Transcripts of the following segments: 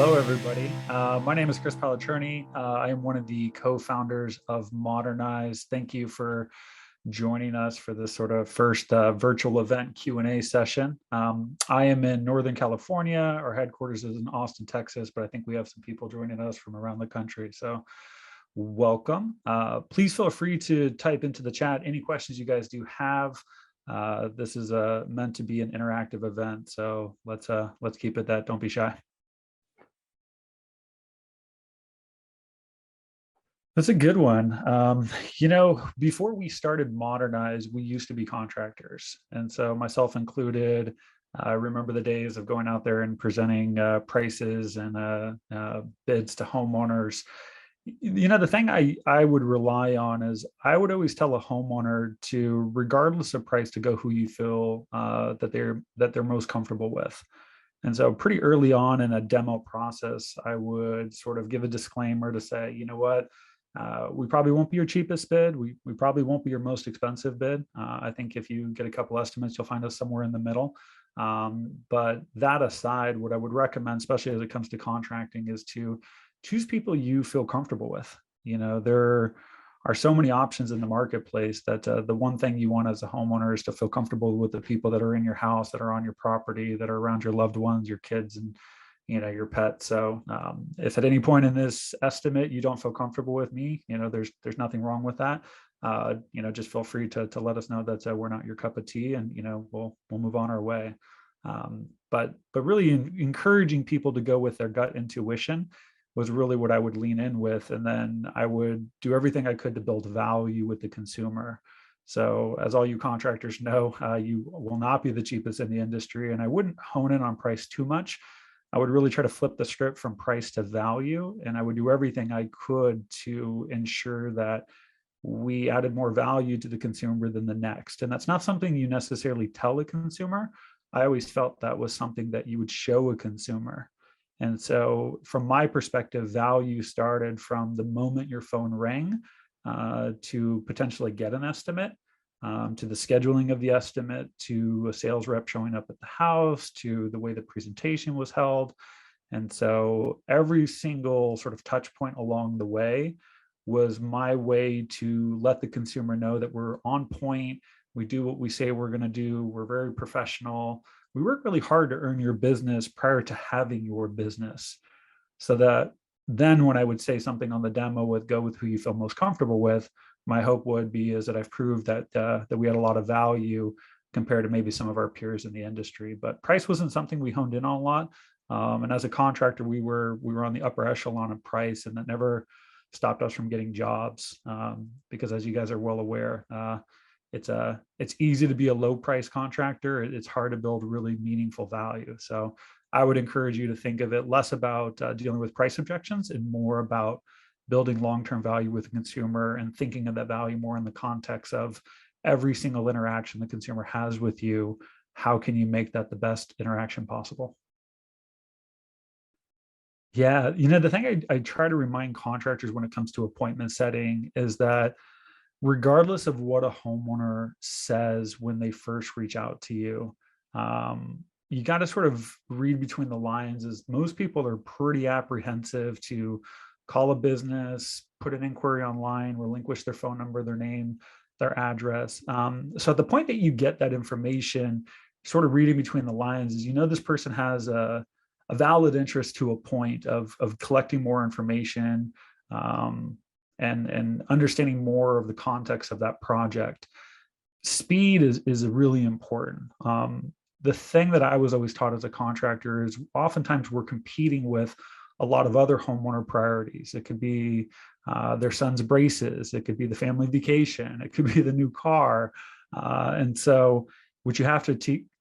Hello, everybody. My name is Chris Pallatroni. I am one of the co-founders of Modernize. Thank you for joining us for this sort of first virtual event Q&A session. I am in Northern California. Our headquarters is in Austin, Texas, but I think we have some people joining us from around the country. So welcome. Please feel free to type into the chat any questions you guys do have. This is meant to be an interactive event, so let's keep it that. Don't be shy. That's a good one. Before we started Modernize, we used to be contractors. And so myself included, I remember the days of going out there and presenting prices and bids to homeowners. The thing I would rely on is I would always tell a homeowner to, regardless of price, to go who you feel that they're most comfortable with. And so pretty early on in a demo process, I would sort of give a disclaimer to say, you know what, we probably won't be your cheapest bid. We probably won't be your most expensive bid. I think if you get a couple estimates, you'll find us somewhere in the middle. But that aside, what I would recommend, especially as it comes to contracting, is to choose people you feel comfortable with. There are so many options in the marketplace that the one thing you want as a homeowner is to feel comfortable with the people that are in your house, that are on your property, that are around your loved ones, your kids, and your pet. So if at any point in this estimate you don't feel comfortable with me, there's nothing wrong with that. Just feel free to let us know that we're not your cup of tea, and we'll move on our way. But really encouraging people to go with their gut intuition was really what I would lean in with, and then I would do everything I could to build value with the consumer. So as all you contractors know, you will not be the cheapest in the industry, and I wouldn't hone in on price too much. I would really try to flip the script from price to value, and I would do everything I could to ensure that we added more value to the consumer than the next. And that's not something you necessarily tell a consumer. I always felt that was something that you would show a consumer. And so from my perspective, value started from the moment your phone rang to potentially get an estimate, to the scheduling of the estimate, to a sales rep showing up at the house, to the way the presentation was held. And so every single sort of touch point along the way was my way to let the consumer know that we're on point. We do what we say we're going to do. We're very professional. We work really hard to earn your business prior to having your business. So that then when I would say something on the demo with go with who you feel most comfortable with, my hope would be is that I've proved that we had a lot of value compared to maybe some of our peers in the industry. But price wasn't something we honed in on a lot. And as a contractor, we were on the upper echelon of price, and that never stopped us from getting jobs. Because as you guys are well aware, it's easy to be a low price contractor. It's hard to build really meaningful value. So I would encourage you to think of it less about dealing with price objections and more about building long-term value with the consumer, and thinking of that value more in the context of every single interaction the consumer has with you. How can you make that the best interaction possible? Yeah, the thing I try to remind contractors when it comes to appointment setting is that regardless of what a homeowner says when they first reach out to you, you got to sort of read between the lines, as most people are pretty apprehensive to call a business, put an inquiry online, relinquish their phone number, their name, their address. So at the point that you get that information, sort of reading between the lines is, this person has a valid interest to a point of collecting more information, and understanding more of the context of that project. Speed is really important. The thing that I was always taught as a contractor is oftentimes we're competing with a lot of other homeowner priorities. It could be their son's braces. It could be the family vacation. It could be the new car. And so what you have to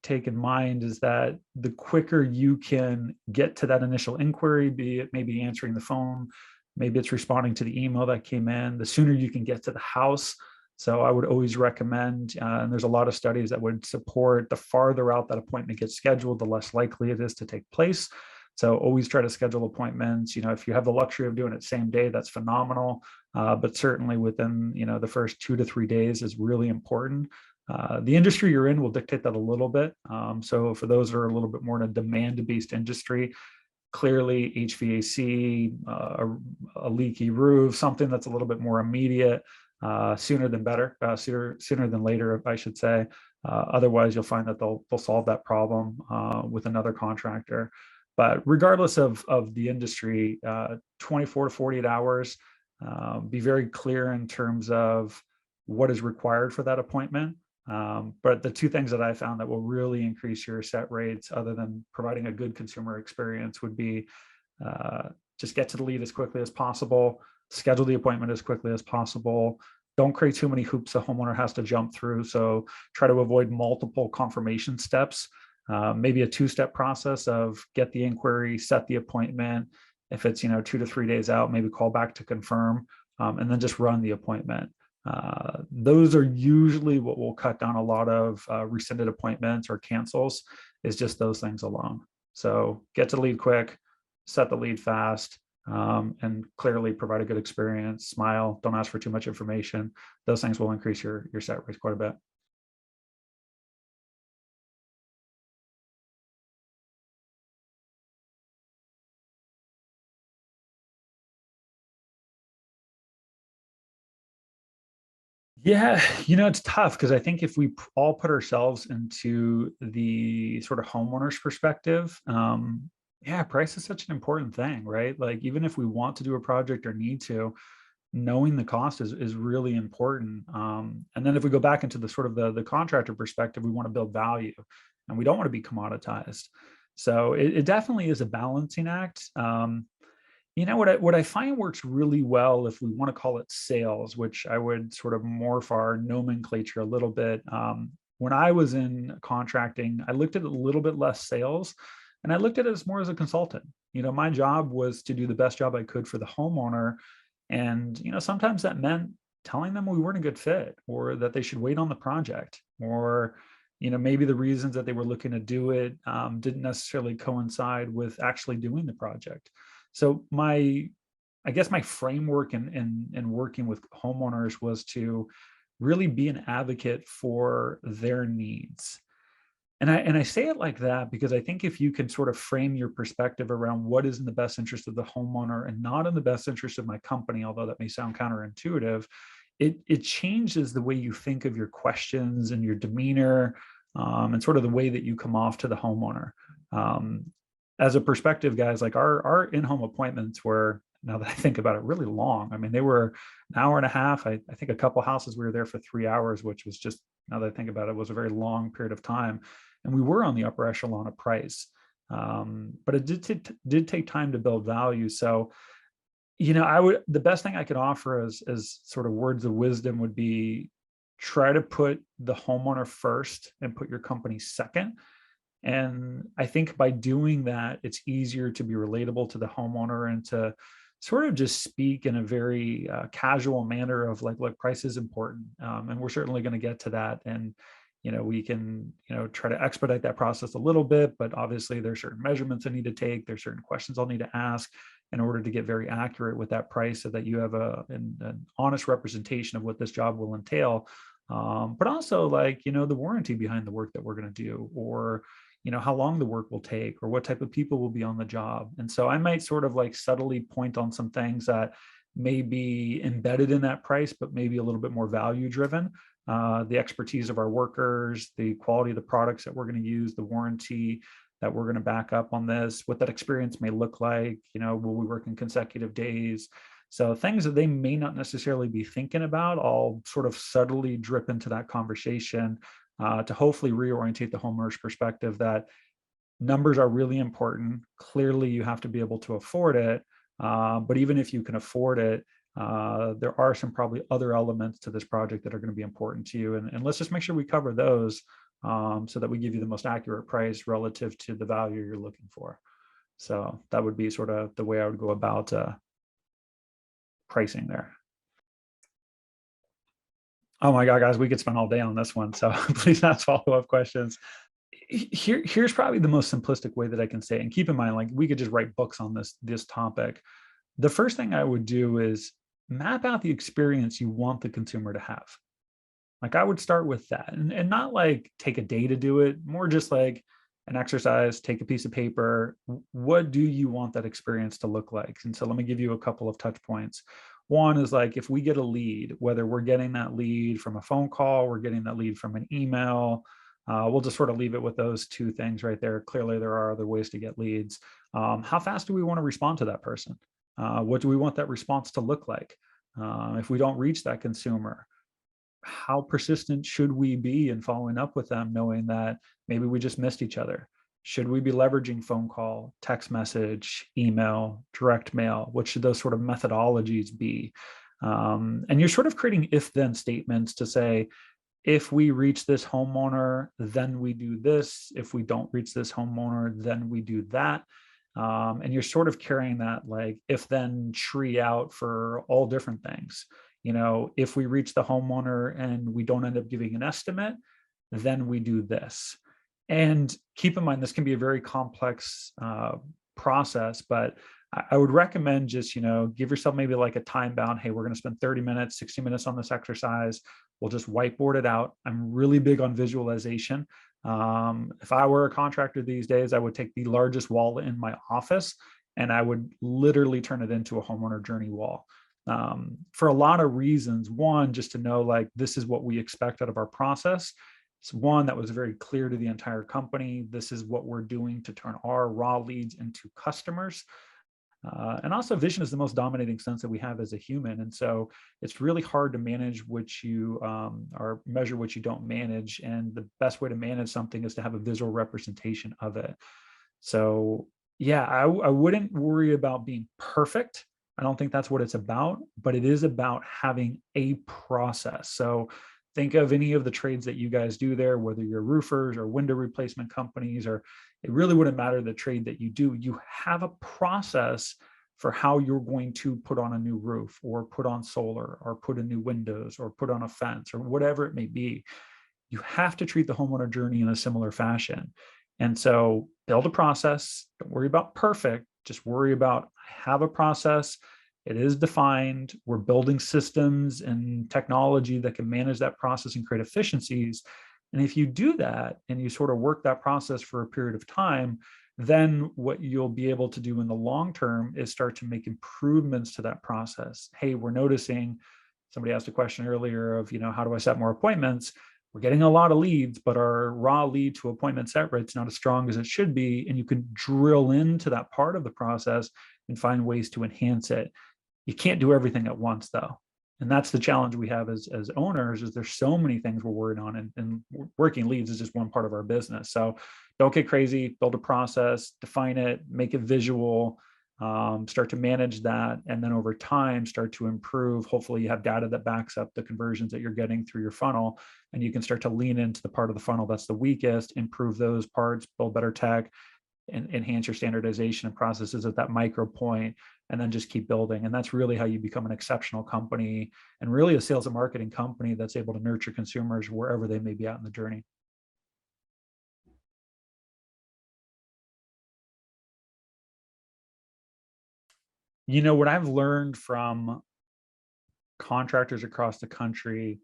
take in mind is that the quicker you can get to that initial inquiry, be it maybe answering the phone, maybe it's responding to the email that came in, the sooner you can get to the house. So I would always recommend, and there's a lot of studies that would support, the farther out that appointment gets scheduled, the less likely it is to take place. So always try to schedule appointments. If you have the luxury of doing it same day, that's phenomenal. But certainly within, the first 2 to 3 days is really important. The industry you're in will dictate that a little bit. So for those that are a little bit more in a demand-based industry, clearly HVAC, a leaky roof, something that's a little bit more immediate, sooner than better, sooner than later, I should say. Otherwise, you'll find that they'll solve that problem with another contractor. But regardless of the industry, 24 to 48 hours, be very clear in terms of what is required for that appointment. But the two things that I found that will really increase your set rates, other than providing a good consumer experience, would be just get to the lead as quickly as possible, schedule the appointment as quickly as possible. Don't create too many hoops the homeowner has to jump through. So try to avoid multiple confirmation steps. Maybe a two-step process of get the inquiry, set the appointment. If it's 2 to 3 days out, maybe call back to confirm, and then just run the appointment. Those are usually what will cut down a lot of rescinded appointments or cancels, is just those things alone. So get to the lead quick, set the lead fast, and clearly provide a good experience. Smile, don't ask for too much information. Those things will increase your set rates quite a bit. Yeah, it's tough because I think if we all put ourselves into the sort of homeowner's perspective, yeah, price is such an important thing, right? Like, even if we want to do a project or need to, knowing the cost is really important. And then if we go back into the sort of the contractor perspective, we want to build value and we don't want to be commoditized. So it definitely is a balancing act. What I find works really well, if we want to call it sales, which I would sort of morph our nomenclature a little bit. When I was in contracting, I looked at it a little bit less sales, and I looked at it as more as a consultant. My job was to do the best job I could for the homeowner. And, sometimes that meant telling them we weren't a good fit, or that they should wait on the project, or, maybe the reasons that they were looking to do it didn't necessarily coincide with actually doing the project. So I guess my framework in working with homeowners was to really be an advocate for their needs. And I say it like that because I think if you can sort of frame your perspective around what is in the best interest of the homeowner and not in the best interest of my company, although that may sound counterintuitive, it changes the way you think of your questions and your demeanor, and sort of the way that you come off to the homeowner. As a perspective, guys, like our in-home appointments were, now that I think about it, really long. I mean, they were an hour and a half. I think a couple houses we were there for 3 hours, which was just, now that I think about it, was a very long period of time. And we were on the upper echelon of price. But it did take time to build value. So, the best thing I could offer as sort of words of wisdom would be, try to put the homeowner first and put your company second. And I think by doing that, it's easier to be relatable to the homeowner and to sort of just speak in a very casual manner of like, look, price is important. And we're certainly going to get to that. And, we can, try to expedite that process a little bit, but obviously there's certain measurements I need to take. There's certain questions I'll need to ask in order to get very accurate with that price, so that you have an honest representation of what this job will entail. But also, like, the warranty behind the work that we're going to do, or how long the work will take, or what type of people will be on the job. And so I might sort of like subtly point on some things that may be embedded in that price, but maybe a little bit more value driven. The expertise of our workers, the quality of the products that we're going to use, the warranty that we're going to back up on this, what that experience may look like, will we work in consecutive days? So things that they may not necessarily be thinking about, I'll sort of subtly drip into that conversation, to hopefully reorientate the homeowner's perspective that numbers are really important. Clearly, you have to be able to afford it. But even if you can afford it, there are some probably other elements to this project that are going to be important to you. And let's just make sure we cover those, so that we give you the most accurate price relative to the value you're looking for. So that would be sort of the way I would go about pricing there. Oh my God, guys, we could spend all day on this one. So please ask follow-up questions. Here's probably the most simplistic way that I can say it. And keep in mind, like, we could just write books on this topic. The first thing I would do is map out the experience you want the consumer to have. Like, I would start with that, and not like take a day to do it, more just like, an exercise, take a piece of paper. What do you want that experience to look like? And so let me give you a couple of touch points. One is like, if we get a lead, whether we're getting that lead from a phone call, we're getting that lead from an email, we'll just sort of leave it with those two things right there. Clearly, there are other ways to get leads. How fast do we want to respond to that person? What do we want that response to look like? If we don't reach that consumer, how persistent should we be in following up with them, knowing that maybe we just missed each other? Should we be leveraging phone call, text message, email, direct mail? What should those sort of methodologies be? And you're sort of creating if-then statements to say, if we reach this homeowner, then we do this. If we don't reach this homeowner, then we do that. And you're sort of carrying that like if-then tree out for all different things. If we reach the homeowner and we don't end up giving an estimate, then we do this. And keep in mind, this can be a very complex process, but I would recommend just, give yourself maybe like a time bound. Hey, we're going to spend 30 minutes, 60 minutes on this exercise. We'll just whiteboard it out. I'm really big on visualization. If I were a contractor these days, I would take the largest wall in my office and I would literally turn it into a homeowner journey wall. For a lot of reasons. One, just to know like this is what we expect out of our process. It's one that was very clear to the entire company. This is what we're doing to turn our raw leads into customers. And also vision is the most dominating sense that we have as a human. And so it's really hard to manage what you or measure what you don't manage. And the best way to manage something is to have a visual representation of it. So yeah, I wouldn't worry about being perfect. I don't think that's what it's about, but it is about having a process. So think of any of the trades that you guys do there, whether you're roofers or window replacement companies, or it really wouldn't matter the trade that you do. You have a process for how you're going to put on a new roof or put on solar or put in new windows or put on a fence or whatever it may be. You have to treat the homeowner journey in a similar fashion. And so build a process. Don't worry about perfect. Just worry about I have a process. It is defined. We're building systems and technology that can manage that process and create efficiencies. And if you do that and you sort of work that process for a period of time, then what you'll be able to do in the long term is start to make improvements to that process. Hey, we're noticing, somebody asked a question earlier of, how do I set more appointments? We're getting a lot of leads, but our raw lead to appointment set rate's not as strong as it should be. And you can drill into that part of the process and find ways to enhance it. You can't do everything at once though. And that's the challenge we have as owners, is there's so many things we're working on, and working leads is just one part of our business. So don't get crazy, build a process, define it, make it visual, start to manage that. And then over time, start to improve. Hopefully you have data that backs up the conversions that you're getting through your funnel, and you can start to lean into the part of the funnel that's the weakest, improve those parts, build better tech, and enhance your standardization and processes at that micro point, and then just keep building. And that's really how you become an exceptional company, and really a sales and marketing company that's able to nurture consumers wherever they may be out in the journey. What I've learned from contractors across the country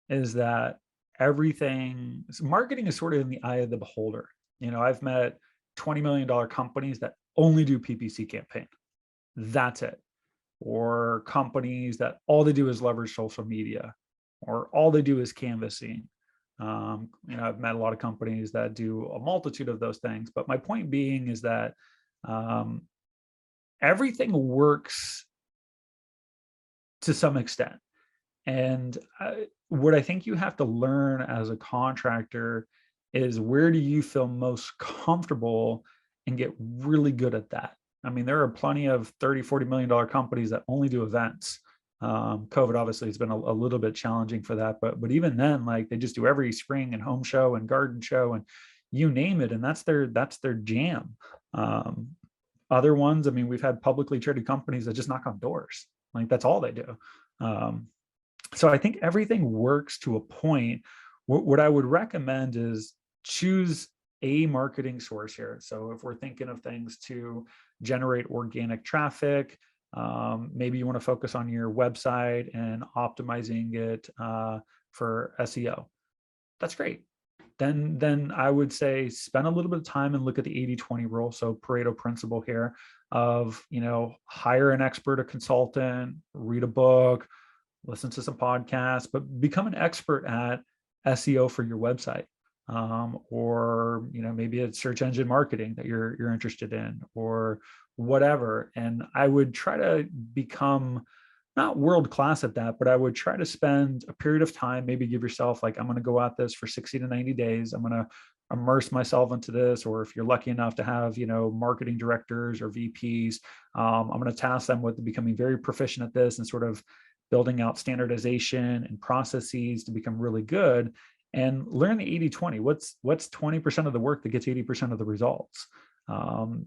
is that marketing is sort of in the eye of the beholder. I've met $20 million companies that only do PPC campaign. That's it. Or companies that all they do is leverage social media, or all they do is canvassing. I've met a lot of companies that do a multitude of those things. But my point being is that everything works to some extent. And what I think you have to learn as a contractor is, where do you feel most comfortable, and get really good at that. I mean, there are plenty of $30-40 million companies that only do events. COVID obviously has been a little bit challenging for that, but even then, like, they just do every spring and home show and garden show and you name it, and that's their jam. Other ones, I mean, we've had publicly traded companies that just knock on doors. Like, that's all they do. So I think everything works to a point. What I would recommend is choose a marketing source here. So if we're thinking of things to generate organic traffic, maybe you want to focus on your website and optimizing it for SEO. That's great. then I would say spend a little bit of time and look at the 80-20 rule. So Pareto principle here of, hire an expert, a consultant, read a book, listen to some podcasts, but become an expert at SEO for your website. Or maybe it's search engine marketing that you're interested in, or whatever. And I would try to become not world class at that, but I would try to spend a period of time, maybe give yourself like, I'm going to go at this for 60 to 90 days. I'm going to immerse myself into this. Or if you're lucky enough to have, marketing directors or VPs, I'm going to task them with becoming very proficient at this and sort of building out standardization and processes to become really good, and learn the 80-20. What's 20% of the work that gets 80% of the results?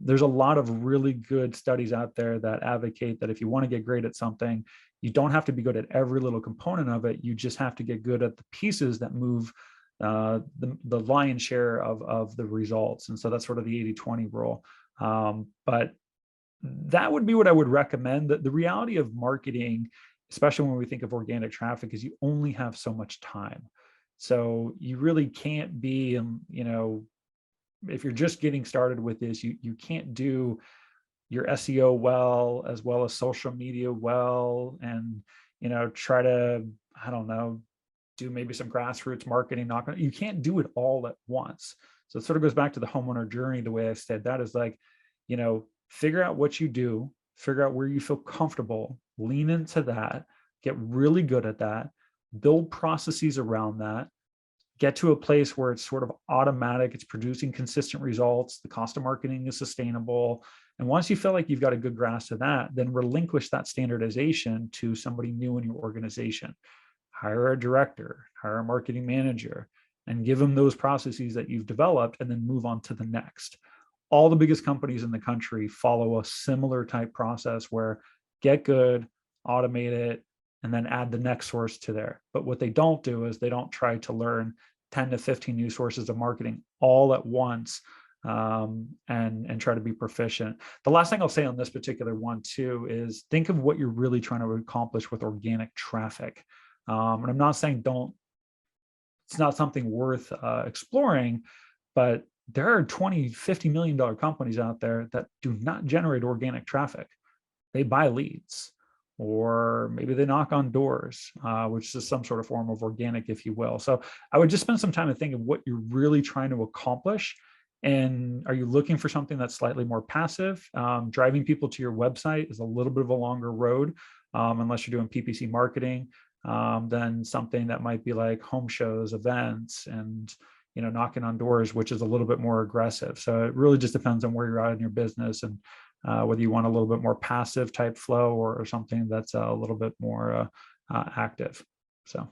There's a lot of really good studies out there that advocate that if you want to get great at something, you don't have to be good at every little component of it. You just have to get good at the pieces that move the lion's share of the results. And so that's sort of the 80-20 rule. But that would be what I would recommend. The reality of marketing, especially when we think of organic traffic, is you only have so much time. So you really can't be, if you're just getting started with this, you can't do your SEO well as social media well, and try to, I don't know, do maybe some grassroots marketing. You can't do it all at once. So it sort of goes back to the homeowner journey. The way I said that is like, figure out what you do, figure out where you feel comfortable, lean into that, get really good at that, build processes around that, get to a place where it's sort of automatic, it's producing consistent results, the cost of marketing is sustainable. And once you feel like you've got a good grasp of that, then relinquish that standardization to somebody new in your organization. Hire a director, hire a marketing manager, and give them those processes that you've developed, and then move on to the next. All the biggest companies in the country follow a similar type process where get good, automate it, and then add the next source to there. But what they don't do is they don't try to learn 10 to 15 new sources of marketing all at once, and try to be proficient. The last thing I'll say on this particular one too is think of what you're really trying to accomplish with organic traffic. And I'm not saying it's not something worth exploring, but there are $20-50 million companies out there that do not generate organic traffic. They buy leads, or maybe they knock on doors, which is some sort of form of organic, if you will. So I would just spend some time to think of what you're really trying to accomplish. And are you looking for something that's slightly more passive? Driving people to your website is a little bit of a longer road, unless you're doing PPC marketing, than something that might be like home shows, events, and knocking on doors, which is a little bit more aggressive. So it really just depends on where you're at in your business, and whether you want a little bit more passive type flow, or something that's a little bit more active. So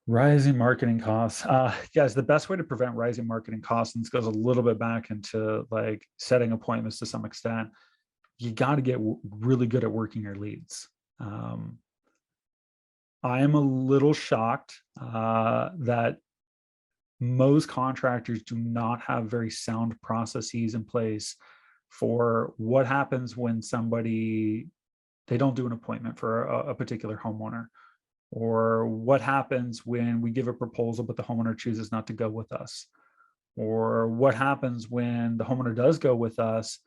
rising marketing costs. Guys, the best way to prevent rising marketing costs, and this goes a little bit back into like setting appointments to some extent, you got to get really good at working your leads. I am a little shocked that most contractors do not have very sound processes in place for what happens when they don't do an appointment for a particular homeowner, or what happens when we give a proposal but the homeowner chooses not to go with us, or what happens when the homeowner does go with us.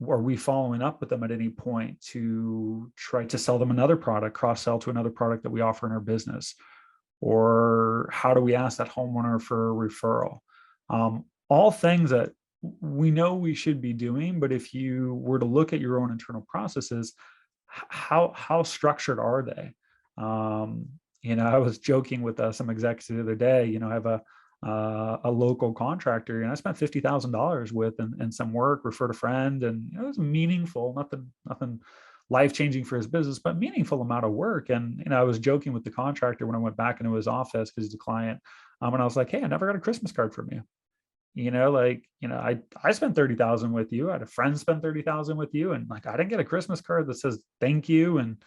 Are we following up with them at any point to try to sell them another product, cross-sell to another product that we offer in our business? Or how do we ask that homeowner for a referral? All things that we know we should be doing, but if you were to look at your own internal processes, how structured are they? I was joking with some execs the other day. I have a local contractor, and I spent $50,000 with and some work, referred a friend, and it was meaningful, nothing life-changing for his business, but meaningful amount of work. And I was joking with the contractor when I went back into his office, because he's a client, and I was like, hey, I never got a Christmas card from you. I spent 30,000 with you. I had a friend spend 30,000 with you, and like I didn't get a Christmas card that says thank you, and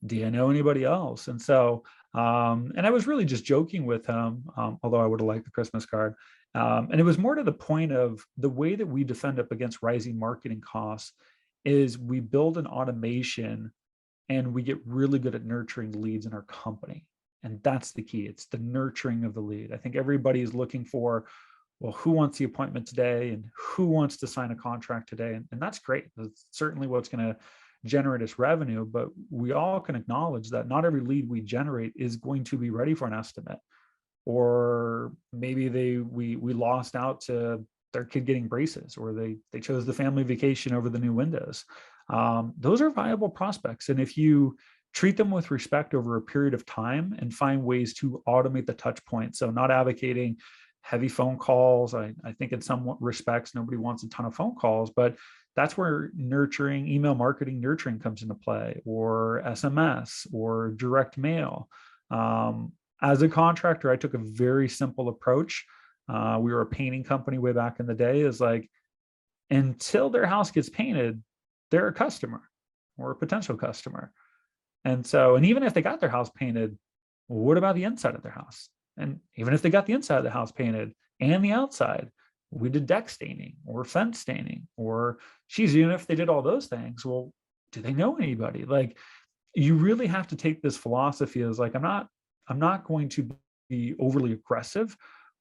do you know anybody else? And so and I was really just joking with him, although I would have liked the Christmas card. And it was more to the point of the way that we defend up against rising marketing costs is we build an automation, and we get really good at nurturing leads in our company. And that's the key. It's the nurturing of the lead. I think everybody is looking for, well, who wants the appointment today and who wants to sign a contract today? And that's great. That's certainly what's going to generate us revenue, but we all can acknowledge that not every lead we generate is going to be ready for an estimate. Or maybe we lost out to their kid getting braces, or they chose the family vacation over the new windows. Those are viable prospects. And if you treat them with respect over a period of time and find ways to automate the touch points, so not advocating heavy phone calls. I think in some respects, nobody wants a ton of phone calls, but that's where nurturing, email marketing nurturing comes into play, or SMS or direct mail. As a contractor, I took a very simple approach. We were a painting company way back in the day, is like, until their house gets painted, they're a customer or a potential customer. And so, and even if they got their house painted, what about the inside of their house? And even if they got the inside of the house painted and the outside, we did deck staining or fence staining, or geez, even if they did all those things, well, do they know anybody? Like, you really have to take this philosophy as like, I'm not going to be overly aggressive,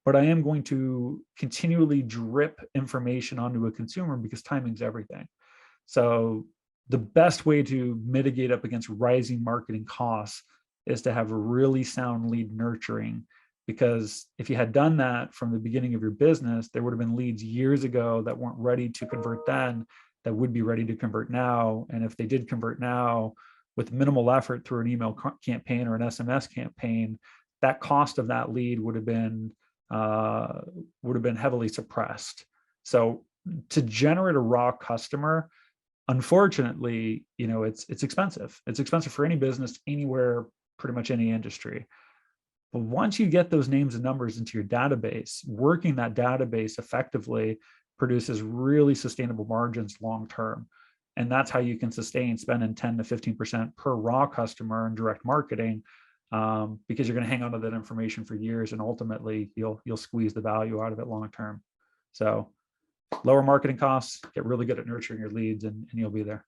but I am going to continually drip information onto a consumer, because timing's everything. So the best way to mitigate up against rising marketing costs is to have really sound lead nurturing. Because if you had done that from the beginning of your business, there would have been leads years ago that weren't ready to convert then, that would be ready to convert now. And if they did convert now with minimal effort through an email campaign or an SMS campaign, that cost of that lead would have been heavily suppressed. So to generate a raw customer, unfortunately, it's expensive. It's expensive for any business anywhere, pretty much any industry. But once you get those names and numbers into your database, working that database effectively produces really sustainable margins long term. And that's how you can sustain spending 10 to 15% per raw customer in direct marketing, because you're going to hang on to that information for years, and ultimately you'll squeeze the value out of it long term. So lower marketing costs, get really good at nurturing your leads, and you'll be there.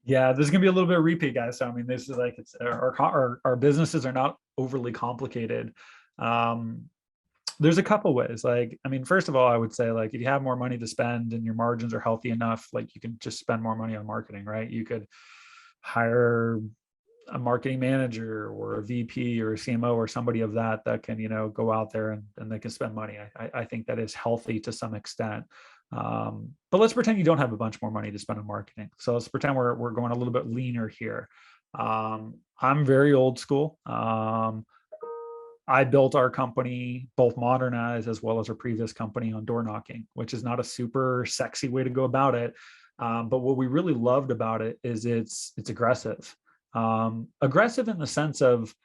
Yeah, there's gonna be a little bit of repeat, guys. So I mean, this is like, it's our businesses are not overly complicated. There's a couple ways. Like, I mean, first of all, I would say, like, if you have more money to spend and your margins are healthy enough, like, you can just spend more money on marketing, right? You could hire a marketing manager or a VP or a CMO or somebody of that can, go out there and they can spend money. I think that is healthy to some extent. But let's pretend you don't have a bunch more money to spend on marketing. So let's pretend we're going a little bit leaner here. I'm very old school. I built our company, both Modernize as well as our previous company, on door knocking, which is not a super sexy way to go about it. But what we really loved about it is it's aggressive. Aggressive in the sense of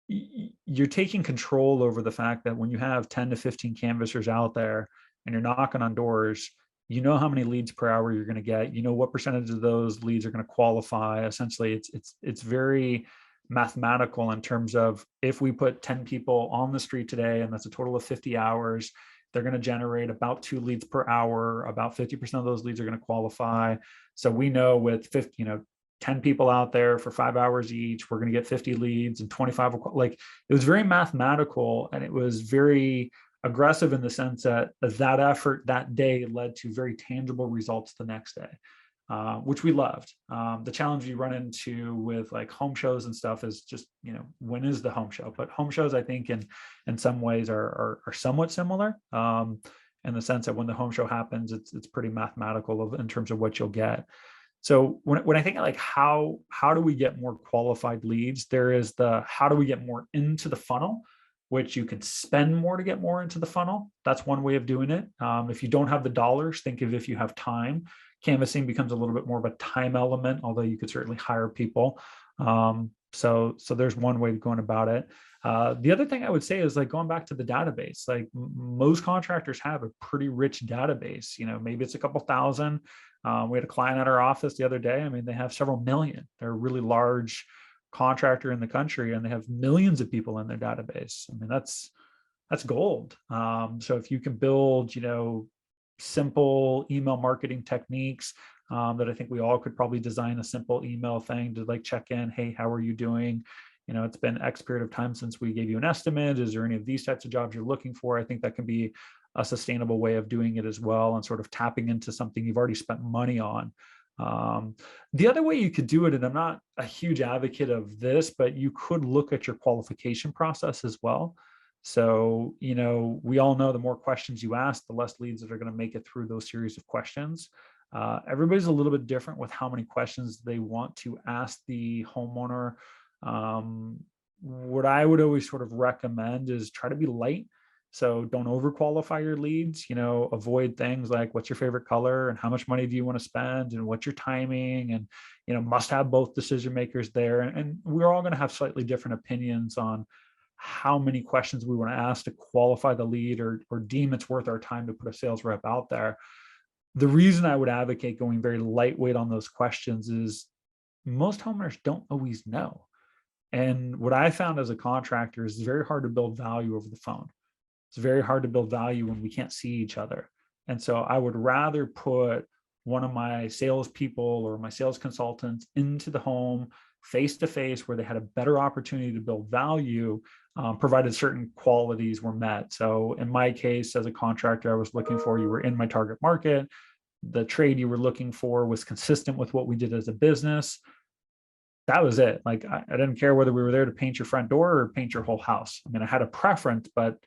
you're taking control over the fact that when you have 10 to 15 canvassers out there and you're knocking on doors, you know how many leads per hour you're going to get. You know what percentage of those leads are going to qualify. Essentially, it's very mathematical in terms of, if we put 10 people on the street today, and that's a total of 50 hours, they're going to generate about 2 leads per hour. About 50% of those leads are going to qualify. So we know with 10 people out there for 5 hours each, we're going to get 50 leads, and 25. Like, it was very mathematical, and it was very aggressive in the sense that effort that day led to very tangible results the next day, which we loved. The challenge you run into with like home shows and stuff is just, when is the home show? But home shows, I think, in some ways are somewhat similar, in the sense that when the home show happens, it's pretty mathematical in terms of what you'll get. So when I think like how do we get more qualified leads, there is the how do we get more into the funnel, which you can spend more to get more into the funnel. That's one way of doing it. If you don't have the dollars, think of if you have time. Canvassing becomes a little bit more of a time element, although you could certainly hire people. So there's one way of going about it. The other thing I would say is, like, going back to the database, like most contractors have a pretty rich database. Maybe it's a couple thousand. We had a client at our office the other day. I mean, they have several million. They're a really large contractor in the country, and they have millions of people in their database. I mean, that's gold. So if you can build, simple email marketing techniques, that I think we all could probably design a simple email thing to like check in. Hey, how are you doing? It's been X period of time since we gave you an estimate. Is there any of these types of jobs you're looking for? I think that can be a sustainable way of doing it as well, and sort of tapping into something you've already spent money on. The other way you could do it, and I'm not a huge advocate of this, but you could look at your qualification process as well. So, we all know the more questions you ask, the less leads that are going to make it through those series of questions. Everybody's a little bit different with how many questions they want to ask the homeowner. What I would always sort of recommend is try to be light. So don't overqualify your leads, avoid things like what's your favorite color and how much money do you want to spend and what's your timing, and, must have both decision makers there. And we're all going to have slightly different opinions on how many questions we want to ask to qualify the lead or deem it's worth our time to put a sales rep out there. The reason I would advocate going very lightweight on those questions is most homeowners don't always know. And what I found as a contractor is it's very hard to build value over the phone. It's very hard to build value when we can't see each other. And so I would rather put one of my salespeople or my sales consultants into the home face to face where they had a better opportunity to build value, provided certain qualities were met. So in my case, as a contractor, I was looking for, you were in my target market. The trade you were looking for was consistent with what we did as a business. That was it. Like, I didn't care whether we were there to paint your front door or paint your whole house. I mean, I had a preference, but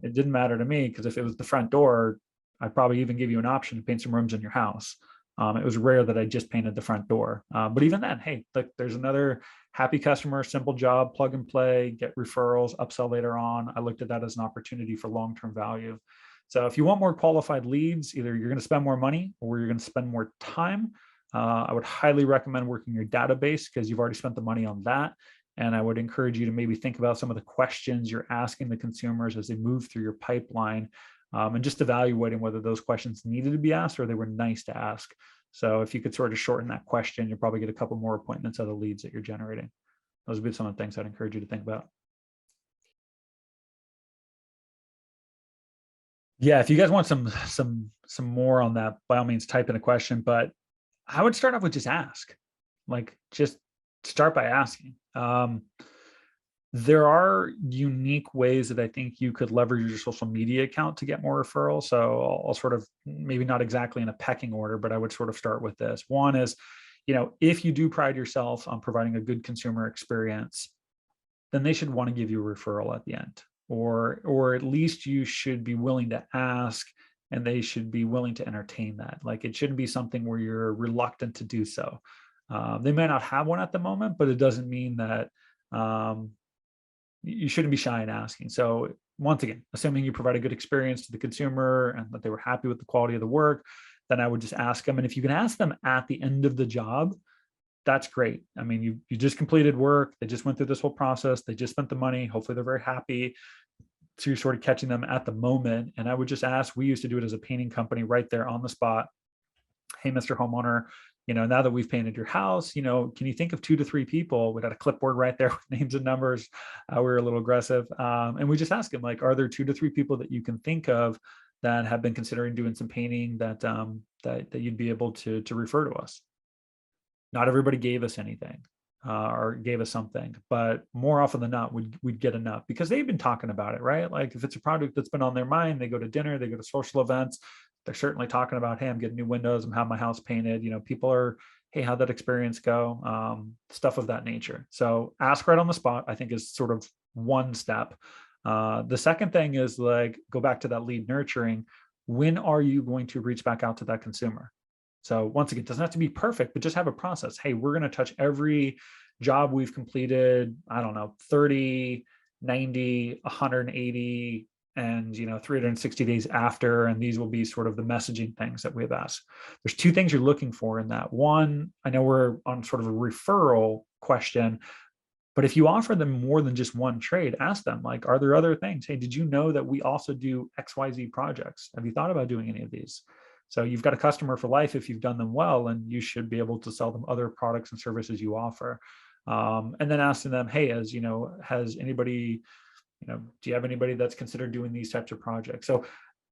it didn't matter to me, because if it was the front door, I'd probably even give you an option to paint some rooms in your house. It was rare that I just painted the front door. But even then, hey, look, there's another happy customer, simple job, plug and play, get referrals, upsell later on. I looked at that as an opportunity for long-term value. So if you want more qualified leads, either you're going to spend more money or you're going to spend more time. I would highly recommend working your database, because you've already spent the money on that. And I would encourage you to maybe think about some of the questions you're asking the consumers as they move through your pipeline, and just evaluating whether those questions needed to be asked or they were nice to ask. So if you could sort of shorten that question, you'll probably get a couple more appointments out of the leads that you're generating. Those would be some of the things I'd encourage you to think about. Yeah, if you guys want some more on that, by all means, type in a question. But I would start off with just ask. Like, just start by asking. There are unique ways that I think you could leverage your social media account to get more referrals. So I'll sort of, maybe not exactly in a pecking order, but I would sort of start with this. One is, if you do pride yourself on providing a good consumer experience, then they should want to give you a referral at the end, or at least you should be willing to ask, and they should be willing to entertain that. Like, it shouldn't be something where you're reluctant to do so. They may not have one at the moment, but it doesn't mean that you shouldn't be shy in asking. So once again, assuming you provide a good experience to the consumer and that they were happy with the quality of the work, then I would just ask them. And if you can ask them at the end of the job, that's great. I mean, you just completed work. They just went through this whole process. They just spent the money. Hopefully they're very happy. So you're sort of catching them at the moment. And I would just ask, we used to do it as a painting company right there on the spot. Hey, Mr. Homeowner, now that we've painted your house, can you think of 2 to 3 people? We got a clipboard right there with names and numbers. We were a little aggressive. And we just ask them, like, are there 2 to 3 people that you can think of that have been considering doing some painting that you'd be able to refer to us? Not everybody gave us anything or gave us something, but more often than not, we'd get enough, because they've been talking about it, right? Like, if it's a project that's been on their mind, they go to dinner, they go to social events, they're certainly talking about, hey, I'm getting new windows, I'm having my house painted. People are, hey, how'd that experience go? Stuff of that nature. So ask right on the spot, I think, is sort of one step. The second thing is, like, go back to that lead nurturing. When are you going to reach back out to that consumer? So once again, it doesn't have to be perfect, but just have a process. Hey, we're going to touch every job we've completed, I don't know, 30, 90, 180, and 360 days after. And these will be sort of the messaging things that we've asked. There's 2 things you're looking for in that. One, I know we're on sort of a referral question, but if you offer them more than just one trade, ask them, like, are there other things? Hey, did you know that we also do XYZ projects? Have you thought about doing any of these? So you've got a customer for life if you've done them well, and you should be able to sell them other products and services you offer. And then asking them, hey, has anybody, do you have anybody that's considered doing these types of projects? So,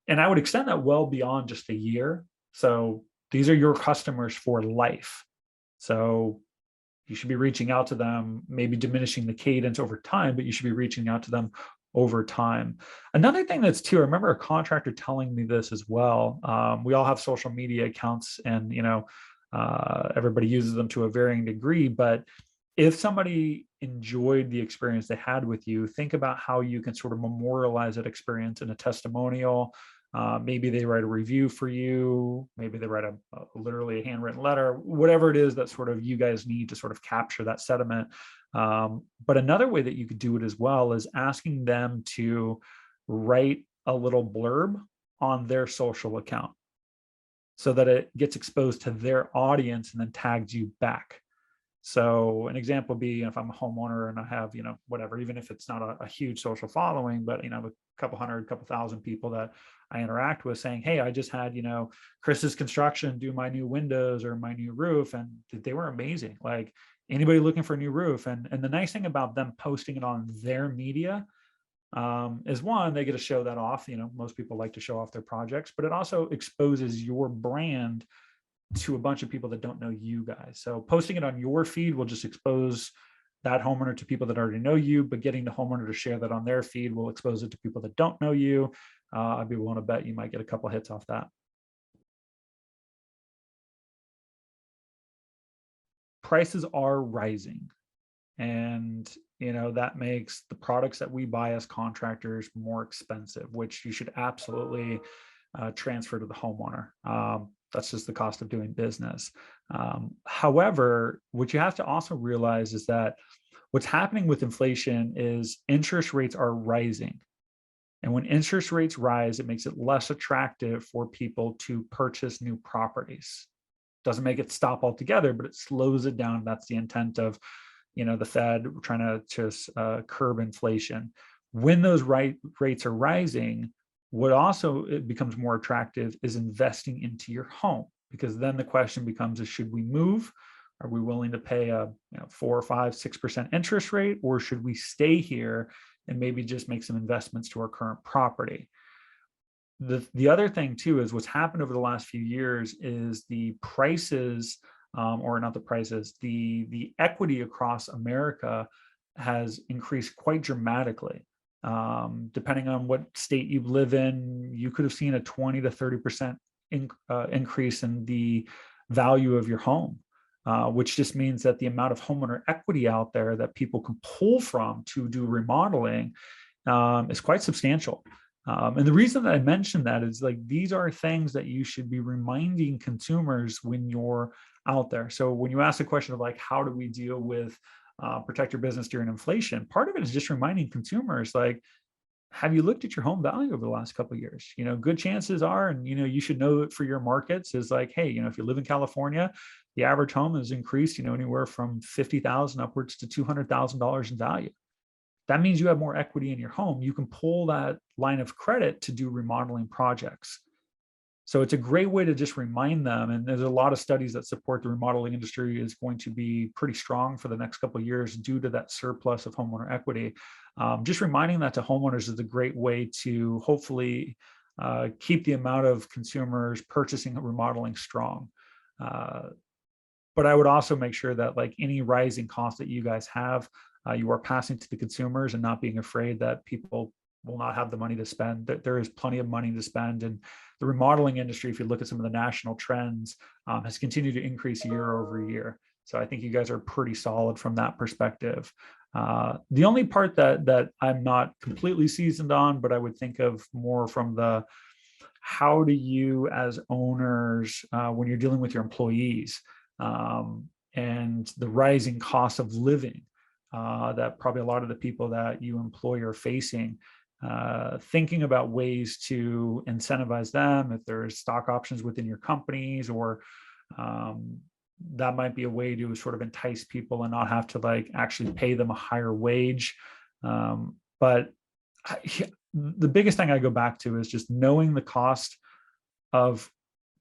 and I would extend that well beyond just a year. So these are your customers for life. So you should be reaching out to them, maybe diminishing the cadence over time, but you should be reaching out to them over time. Another thing that's too, I remember a contractor telling me this as well. We all have social media accounts, and everybody uses them to a varying degree, but if somebody enjoyed the experience they had with you, think about how you can sort of memorialize that experience in a testimonial. Maybe they write a review for you. Maybe they write literally a handwritten letter, whatever it is that sort of you guys need to sort of capture that sentiment. But another way that you could do it as well is asking them to write a little blurb on their social account so that it gets exposed to their audience and then tags you back. So an example would be if I'm a homeowner and I have, whatever, even if it's not a huge social following, but, a couple hundred, couple thousand people that I interact with saying, hey, I just had, Chris's Construction do my new windows or my new roof, and they were amazing. Like, anybody looking for a new roof. And the nice thing about them posting it on their media is, one, they get to show that off. Most people like to show off their projects, but it also exposes your brand to a bunch of people that don't know you guys. So posting it on your feed will just expose that homeowner to people that already know you, but getting the homeowner to share that on their feed will expose it to people that don't know you. I'd be willing to bet you might get a couple of hits off that. Prices are rising, and that makes the products that we buy as contractors more expensive, which you should absolutely transfer to the homeowner. That's just the cost of doing business. However, what you have to also realize is that what's happening with inflation is interest rates are rising. And when interest rates rise, it makes it less attractive for people to purchase new properties. Doesn't make it stop altogether, but it slows it down. That's the intent of, the Fed trying to just curb inflation. When those rates are rising, what also it becomes more attractive is investing into your home, because then the question becomes, is should we move? Are we willing to pay a 4 or 5, 6% interest rate, or should we stay here and maybe just make some investments to our current property? The other thing too is what's happened over the last few years is the prices, or not the prices, the equity across America has increased quite dramatically. Depending on what state you live in, you could have seen a 20 to 30% increase in the value of your home, which just means that the amount of homeowner equity out there that people can pull from to do remodeling is quite substantial. And the reason that I mentioned that is, like, these are things that you should be reminding consumers when you're out there. So when you ask the question of, like, how do we deal with protect your business during inflation, part of it is just reminding consumers, like, have you looked at your home value over the last couple of years? Good chances are, and you should know it for your markets, is like, hey, if you live in California, the average home has increased, anywhere from $50,000 upwards to $200,000 in value. That means you have more equity in your home. You can pull that line of credit to do remodeling projects. So it's a great way to just remind them. And there's a lot of studies that support the remodeling industry is going to be pretty strong for the next couple of years due to that surplus of homeowner equity. Just reminding that to homeowners is a great way to hopefully keep the amount of consumers purchasing and remodeling strong. But I would also make sure that, like, any rising costs that you guys have, you are passing to the consumers and not being afraid that people will not have the money to spend. That there is plenty of money to spend. And the remodeling industry, if you look at some of the national trends, has continued to increase year over year. So I think you guys are pretty solid from that perspective. The only part that I'm not completely seasoned on, but I would think of more from the, how do you as owners, when you're dealing with your employees, and the rising cost of living, that probably a lot of the people that you employ are facing, thinking about ways to incentivize them, if there's stock options within your companies, or that might be a way to sort of entice people and not have to, like, actually pay them a higher wage. But the biggest thing I go back to is just knowing the cost of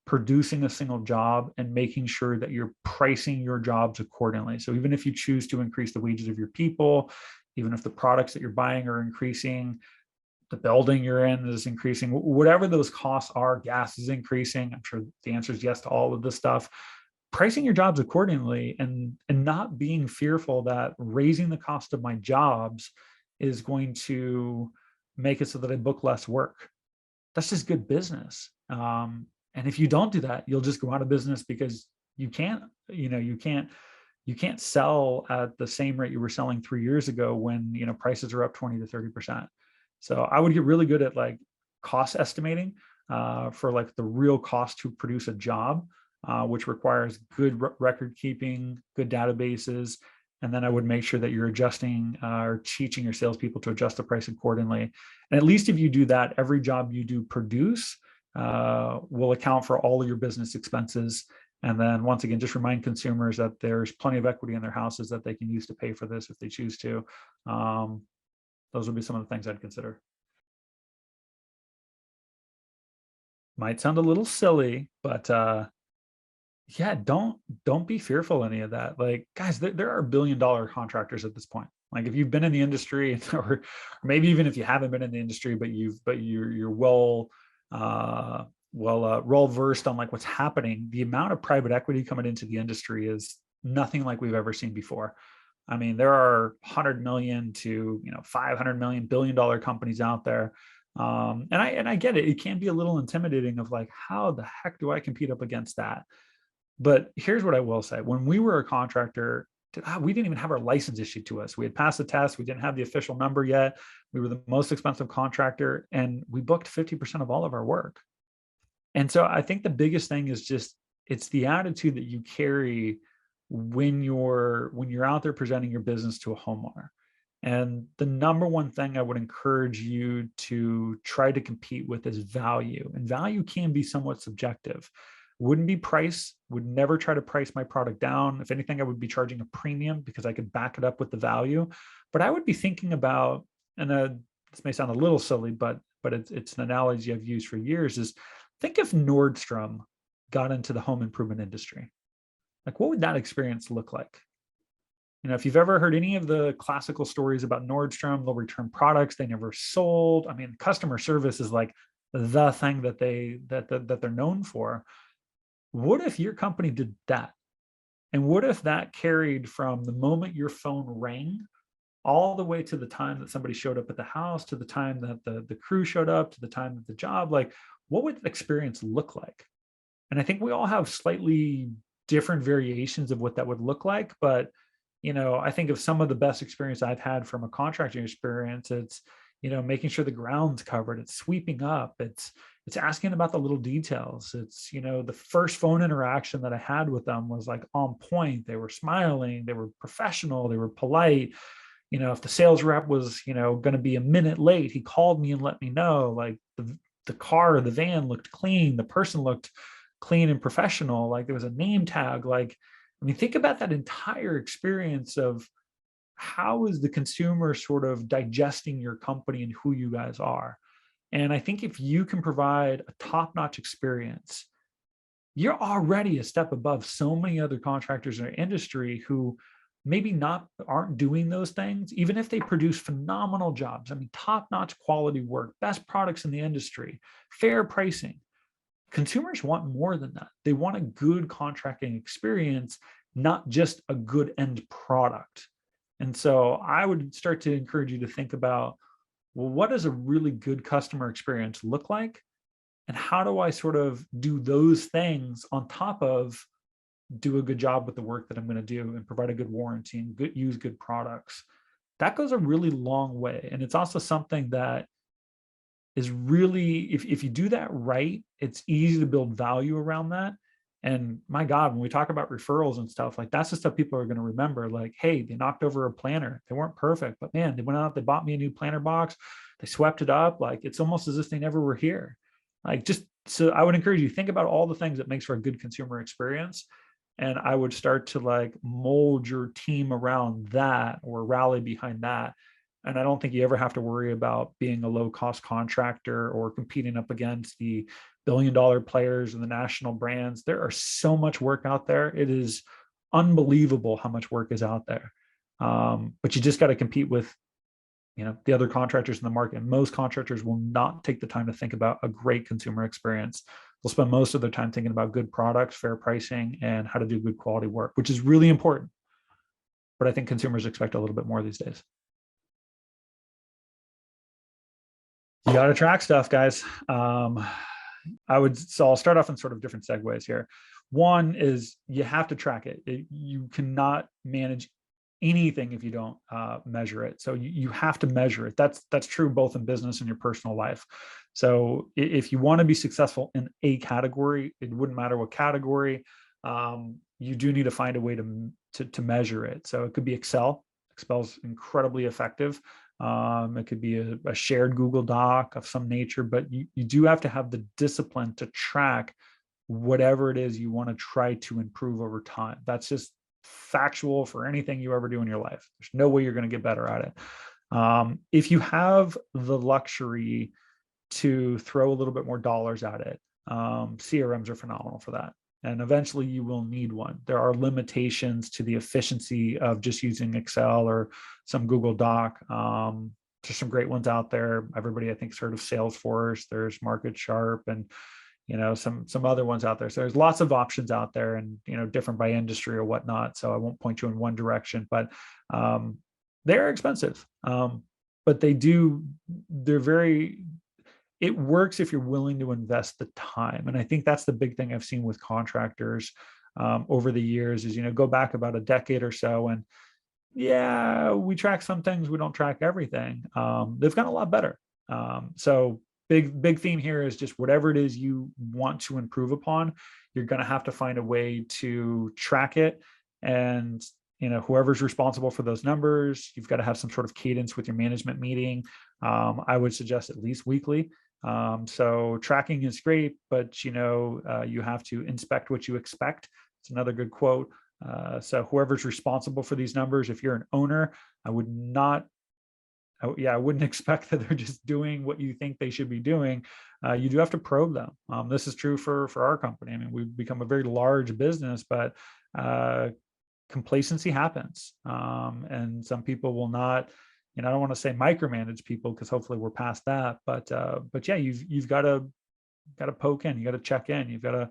producing a single job and making sure that you're pricing your jobs accordingly. So even if you choose to increase the wages of your people, even if the products that you're buying are increasing, the building you're in is increasing, whatever those costs are, gas is increasing. I'm sure the answer is yes to all of this stuff. Pricing your jobs accordingly and not being fearful that raising the cost of my jobs is going to make it so that I book less work. That's just good business. And if you don't do that, you'll just go out of business because you can't, you can't sell at the same rate you were selling 3 years ago when, prices are up 20 to 30%. So I would get really good at like cost estimating for like the real cost to produce a job, which requires good record keeping, good databases. And then I would make sure that you're adjusting or teaching your salespeople to adjust the price accordingly. And at least if you do that, every job you do produce will account for all of your business expenses. And then once again, just remind consumers that there's plenty of equity in their houses that they can use to pay for this if they choose to. Those would be some of the things I'd consider. Might sound a little silly, but yeah, don't be fearful of any of that. Like, guys, there are billion-dollar contractors at this point. Like, if you've been in the industry, or maybe even if you haven't been in the industry, but you're well versed on like what's happening. The amount of private equity coming into the industry is nothing like we've ever seen before. I mean, there are 100 million to 500 million billion-dollar companies out there. And I get it. It can be a little intimidating of like, how the heck do I compete up against that? But here's what I will say. When we were a contractor, we didn't even have our license issued to us. We had passed the test. We didn't have the official number yet. We were the most expensive contractor, and we booked 50% of all of our work. And so I think the biggest thing is just, it's the attitude that you carry when you're out there presenting your business to a homeowner. And the number one thing I would encourage you to try to compete with is value. And value can be somewhat subjective. Wouldn't be price, would never try to price my product down. If anything, I would be charging a premium because I could back it up with the value. But I would be thinking about, and this may sound a little silly, but it's an analogy I've used for years, is think if Nordstrom got into the home improvement industry. Like, what would that experience look like? If you've ever heard any of the classical stories about Nordstrom, they'll return products they never sold. I mean, customer service is like the thing that they're known for. What if your company did that? And what if that carried from the moment your phone rang all the way to the time that somebody showed up at the house, to the time that the crew showed up, to the time of the job? Like, what would the experience look like? And I think we all have slightly different variations of what that would look like. But, I think of some of the best experience I've had from a contracting experience, it's, making sure the ground's covered, it's sweeping up, it's asking about the little details. It's, the first phone interaction that I had with them was like on point. They were smiling, they were professional, they were polite. If the sales rep was, going to be a minute late, he called me and let me know. Like, the car or the van looked clean, the person looked clean and professional, like there was a name tag. Like, I mean, think about that entire experience of how is the consumer sort of digesting your company and who you guys are. And I think if you can provide a top-notch experience, you're already a step above so many other contractors in our industry who maybe aren't doing those things, even if they produce phenomenal jobs. I mean, top-notch quality work, best products in the industry, fair pricing. Consumers want more than that. They want a good contracting experience, not just a good end product. And so I would start to encourage you to think about, well, what does a really good customer experience look like? And how do I sort of do those things on top of do a good job with the work that I'm going to do and provide a good warranty and use good products? That goes a really long way. And it's also something that is really, if you do that right, it's easy to build value around that. And my God, when we talk about referrals and stuff, like that's the stuff people are going to remember. Like, hey, they knocked over a planner. They weren't perfect, but man, they went out, they bought me a new planner box. They swept it up. Like, it's almost as if they never were here. Like, just, so I would encourage you to think about all the things that makes for a good consumer experience. And I would start to like mold your team around that or rally behind that. And I don't think you ever have to worry about being a low-cost contractor or competing up against the billion-dollar players and the national brands. There are so much work out there. It is unbelievable how much work is out there. But you just got to compete with the other contractors in the market. Most contractors will not take the time to think about a great consumer experience. They'll spend most of their time thinking about good products, fair pricing, and how to do good quality work, which is really important. But I think consumers expect a little bit more these days. You got to track stuff, guys. So I'll start off in sort of different segues here. One is you have to track it. You cannot manage anything if you don't measure it. So you have to measure it. That's true both in business and your personal life. So if you want to be successful in a category, it wouldn't matter what category, you do need to find a way to measure it. So it could be Excel. Excel's incredibly effective. It could be a shared Google Doc of some nature, but you do have to have the discipline to track whatever it is you want to try to improve over time. That's just factual for anything you ever do in your life. There's no way you're going to get better at it. If you have the luxury to throw a little bit more dollars at it, CRMs are phenomenal for that. And eventually you will need one. There are limitations to the efficiency of just using Excel or some Google Doc. There's some great ones out there. Everybody, I think, has heard of Salesforce. There's MarketSharp and some other ones out there. So there's lots of options out there, and different by industry or whatnot. So I won't point you in one direction, but they're expensive. But they're very. It works if you're willing to invest the time. And I think that's the big thing I've seen with contractors over the years is, go back about a decade or so. And yeah, we track some things, we don't track everything. They've gotten a lot better. So big theme here is just whatever it is you want to improve upon, you're going to have to find a way to track it. And whoever's responsible for those numbers, you've got to have some sort of cadence with your management meeting. I would suggest at least weekly. So tracking is great, but you have to inspect what you expect. It's another good quote. So whoever's responsible for these numbers, if you're an owner, I wouldn't expect that they're just doing what you think they should be doing. You do have to probe them. This is true for our company. I mean, we've become a very large business, but complacency happens. And some people will not, I don't want to say micromanage people, because hopefully we're past that, but yeah, you've got to poke in, you got to check in, you've got to,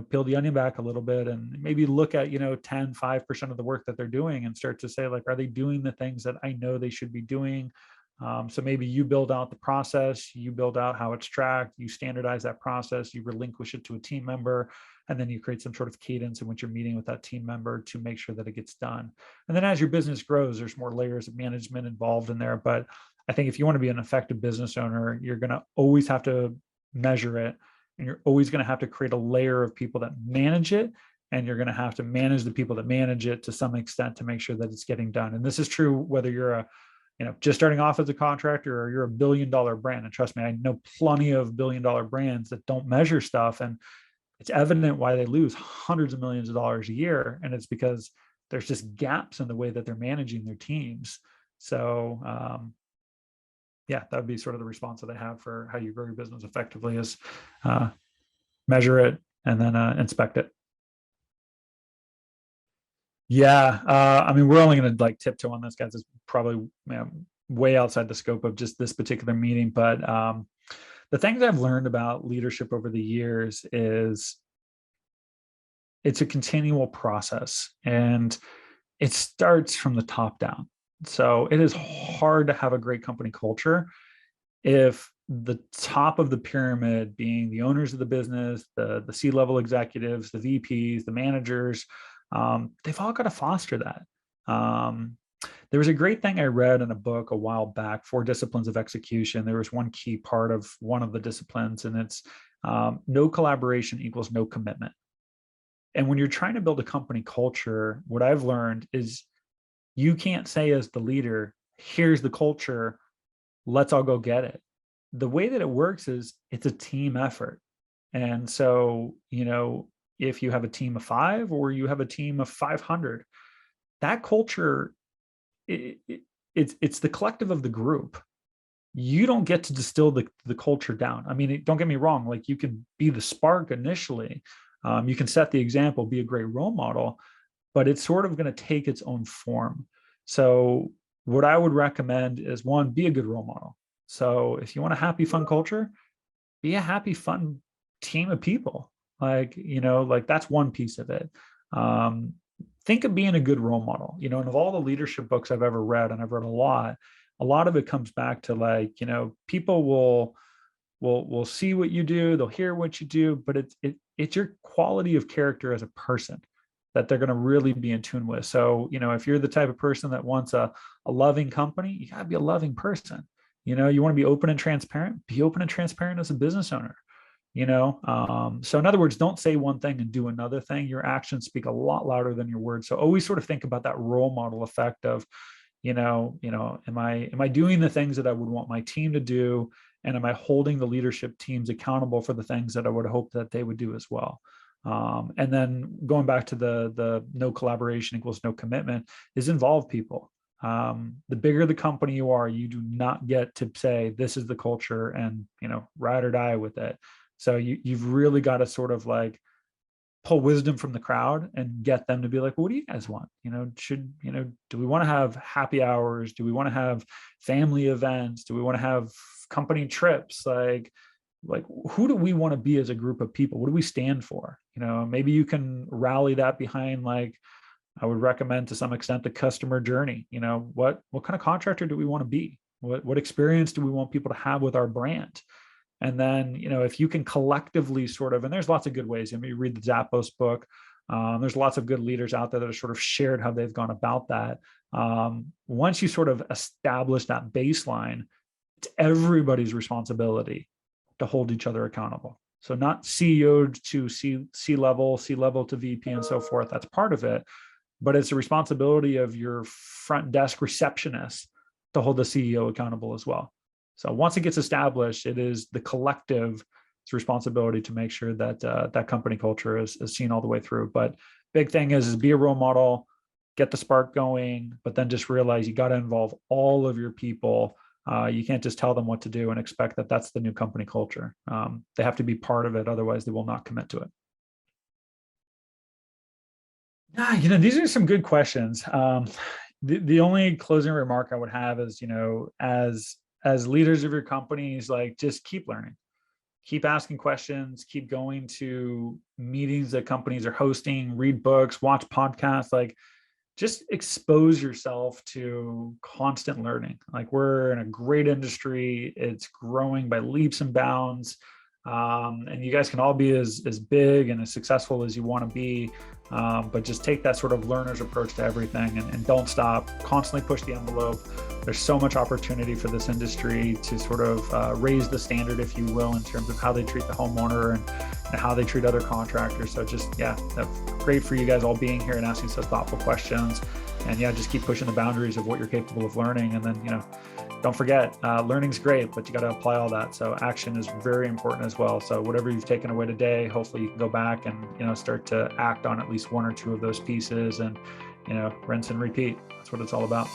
peel the onion back a little bit and maybe look at, 5% of the work that they're doing and start to say, like, are they doing the things that I know they should be doing? So maybe you build out the process, you build out how it's tracked, you standardize that process, you relinquish it to a team member, and then you create some sort of cadence in which you're meeting with that team member to make sure that it gets done. And then as your business grows, there's more layers of management involved in there. But I think if you want to be an effective business owner, you're going to always have to measure it, and you're always going to have to create a layer of people that manage it. And you're going to have to manage the people that manage it to some extent to make sure that it's getting done. And this is true whether you're just starting off as a contractor or you're a $1 billion brand. And trust me, I know plenty of $1 billion brands that don't measure stuff. And it's evident why they lose hundreds of millions of dollars a year. And it's because there's just gaps in the way that they're managing their teams. So yeah, that would be sort of the response that I have for how you grow your business effectively is measure it and then inspect it. Yeah. I mean, we're only going to tiptoe on this, guys. It's probably way outside the scope of just this particular meeting. But the things I've learned about leadership over the years is it's a continual process, and it starts from the top down. So it is hard to have a great company culture if the top of the pyramid, being the owners of the business, the C-level executives, the VPs, the managers, they've all got to foster that. There was a great thing I read in a book a while back, 4 Disciplines of Execution. There was one key part of one of the disciplines, and it's no collaboration equals no commitment. And when you're trying to build a company culture, what I've learned is you can't say as the leader, here's the culture, let's all go get it. The way that it works is it's a team effort. And so, if you have a team of 5 or you have a team of 500, that culture, it's the collective of the group. You don't get to distill the culture down. I mean, don't get me wrong, like, you can be the spark initially. You can set the example, be a great role model, but it's sort of going to take its own form. So what I would recommend is, one, be a good role model. So if you want a happy, fun culture, be a happy, fun team of people. Like that's one piece of it. Um, think of being a good role model, and of all the leadership books I've ever read, and I've read a lot of it comes back to, like, people will see what you do, they'll hear what you do, but it's your quality of character as a person that they're going to really be in tune with. So, if you're the type of person that wants a loving company, you got to be a loving person. You want to be open and transparent, be open and transparent as a business owner. So in other words, don't say one thing and do another thing. Your actions speak a lot louder than your words. So always sort of think about that role model effect of, am I doing the things that I would want my team to do? And am I holding the leadership teams accountable for the things that I would hope that they would do as well? And then going back to the no collaboration equals no commitment, is involve people. The bigger the company you are, you do not get to say, this is the culture and, ride or die with it. So you've really got to sort of like pull wisdom from the crowd and get them to be like, well, what do you guys want? Do we want to have happy hours? Do we want to have family events? Do we want to have company trips? Like who do we want to be as a group of people? What do we stand for? Maybe you can rally that behind, like, I would recommend to some extent the customer journey. What kind of contractor do we want to be? What experience do we want people to have with our brand? And then, if you can collectively sort of, and there's lots of good ways. You read the Zappos book. There's lots of good leaders out there that have sort of shared how they've gone about that. Once you sort of establish that baseline, it's everybody's responsibility to hold each other accountable. So not CEO to C-level to VP and so forth. That's part of it. But it's the responsibility of your front desk receptionist to hold the CEO accountable as well. So once it gets established, it is the collective's responsibility to make sure that that company culture is seen all the way through. But big thing is be a role model, get the spark going, but then just realize you got to involve all of your people. You can't just tell them what to do and expect that that's the new company culture. They have to be part of it. Otherwise, they will not commit to it. These are some good questions. The only closing remark I would have is, as leaders of your companies, like, just keep learning, keep asking questions, keep going to meetings that companies are hosting, read books, watch podcasts, like, just expose yourself to constant learning. Like, we're in a great industry. It's growing by leaps and bounds. And you guys can all be as big and as successful as you want to be. But just take that sort of learner's approach to everything and don't stop, constantly push the envelope. There's so much opportunity for this industry to sort of raise the standard, if you will, in terms of how they treat the homeowner and how they treat other contractors. So just, great for you guys all being here and asking such thoughtful questions. And just keep pushing the boundaries of what you're capable of learning. And then, don't forget, learning's great, but you got to apply all that. So action is very important as well. So whatever you've taken away today, hopefully you can go back and, start to act on at least one or two of those pieces and, rinse and repeat. That's what it's all about.